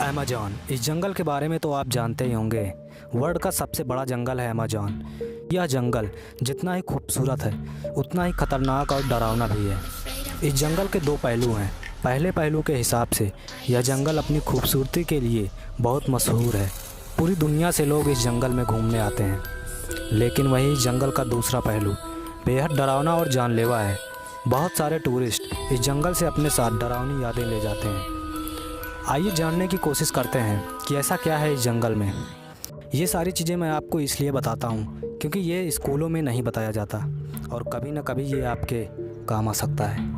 Amazon, इस जंगल के बारे में तो आप जानते ही होंगे। वर्ल्ड का सबसे बड़ा जंगल है अमेज़न। यह जंगल जितना ही खूबसूरत है उतना ही खतरनाक और डरावना भी है। इस जंगल के दो पहलू हैं। पहले पहलू के हिसाब से यह जंगल अपनी खूबसूरती के लिए बहुत मशहूर है। पूरी दुनिया से लोग इस जंगल में घूमने आते हैं। लेकिन वही जंगल का दूसरा पहलू बेहद डरावना और जानलेवा है। बहुत सारे टूरिस्ट इस जंगल से अपने साथ डरावनी यादें ले जाते हैं। आइए जानने की कोशिश करते हैं कि ऐसा क्या है इस जंगल में। ये सारी चीज़ें मैं आपको इसलिए बताता हूँ क्योंकि ये स्कूलों में नहीं बताया जाता और कभी न कभी ये आपके काम आ सकता है।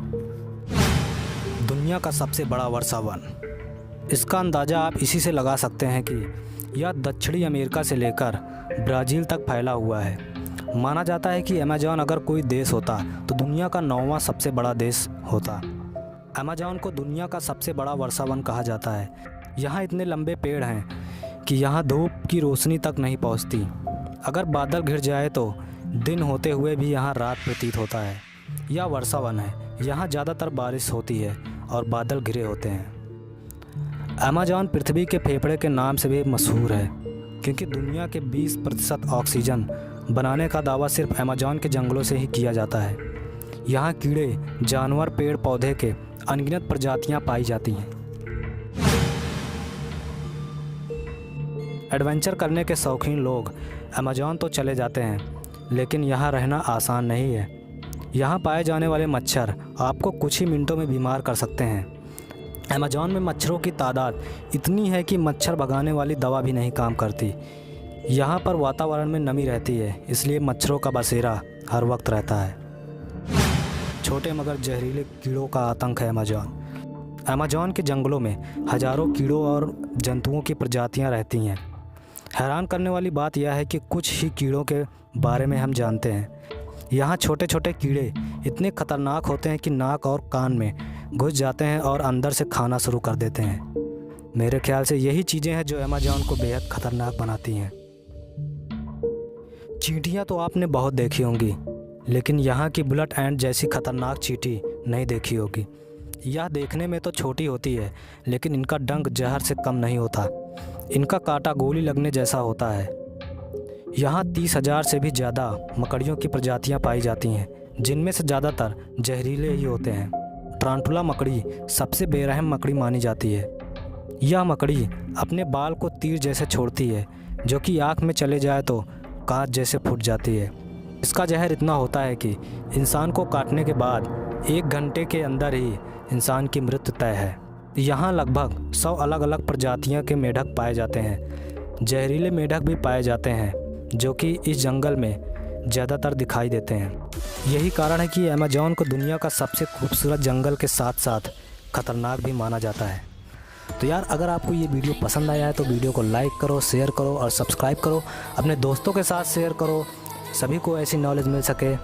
दुनिया का सबसे बड़ा वर्षा वन। इसका अंदाज़ा आप इसी से लगा सकते हैं कि यह दक्षिणी अमेरिका से लेकर ब्राज़ील तक फैला हुआ है। माना जाता है कि अमेज़न अगर कोई देश होता तो दुनिया का 9वां सबसे बड़ा देश होता। अमेज़न को दुनिया का सबसे बड़ा वर्षा वन कहा जाता है। यहाँ इतने लंबे पेड़ हैं कि यहाँ धूप की रोशनी तक नहीं पहुँचती। अगर बादल घिर जाए तो दिन होते हुए भी यहाँ रात प्रतीत होता है। यह वर्षा वन है। यहाँ ज़्यादातर बारिश होती है और बादल घिरे होते हैं। अमेज़न पृथ्वी के फेफड़े के नाम से भी मशहूर है क्योंकि दुनिया के 20% ऑक्सीजन बनाने का दावा सिर्फ अमेज़न के जंगलों से ही किया जाता है। यहाँ कीड़े, जानवर, पेड़ पौधे के अनगिनत प्रजातियाँ पाई जाती हैं। एडवेंचर करने के शौकीन लोग अमेज़न तो चले जाते हैं, लेकिन यहाँ रहना आसान नहीं है। यहाँ पाए जाने वाले मच्छर आपको कुछ ही मिनटों में बीमार कर सकते हैं। अमेज़न में मच्छरों की तादाद इतनी है कि मच्छर भगाने वाली दवा भी नहीं काम करती। यहाँ पर वातावरण में नमी रहती है, इसलिए मच्छरों का बसेरा हर वक्त रहता है। छोटे मगर जहरीले कीड़ों का आतंक है अमेज़न। अमेज़न के जंगलों में हज़ारों कीड़ों और जंतुओं की प्रजातियां रहती हैं। हैरान करने वाली बात यह है कि कुछ ही कीड़ों के बारे में हम जानते हैं। यहाँ छोटे छोटे कीड़े इतने खतरनाक होते हैं कि नाक और कान में घुस जाते हैं और अंदर से खाना शुरू कर देते हैं। मेरे ख्याल से यही चीज़ें हैं जो अमेज़न को बेहद खतरनाक बनाती हैं। चींटियाँ तो आपने बहुत देखी होंगी, लेकिन यहाँ की बुलेट एंड जैसी खतरनाक चींटी नहीं देखी होगी। यह देखने में तो छोटी होती है, लेकिन इनका डंक जहर से कम नहीं होता। इनका कांटा गोली लगने जैसा होता है। यहाँ 30,000 से भी ज़्यादा मकड़ियों की प्रजातियाँ पाई जाती हैं, जिनमें से ज़्यादातर जहरीले ही होते हैं। टारंटुला मकड़ी सबसे बेरहम मकड़ी मानी जाती है। यह मकड़ी अपने बाल को तीर जैसे छोड़ती है, जो कि आँख में चले जाए तो कांच जैसे फूट जाती है। इसका जहर इतना होता है कि इंसान को काटने के बाद 1 घंटे के अंदर ही इंसान की मृत्यु तय है। यहाँ लगभग 100 अलग अलग प्रजातियों के मेढक पाए जाते हैं। जहरीले मेढक भी पाए जाते हैं, जो कि इस जंगल में ज़्यादातर दिखाई देते हैं। यही कारण है कि अमेज़न को दुनिया का सबसे खूबसूरत जंगल के साथ साथ खतरनाक भी माना जाता है। तो यार, अगर आपको ये वीडियो पसंद आया है तो वीडियो को लाइक करो, शेयर करो और सब्सक्राइब करो। अपने दोस्तों के साथ शेयर करो, सभी को ऐसी नॉलेज मिल सके।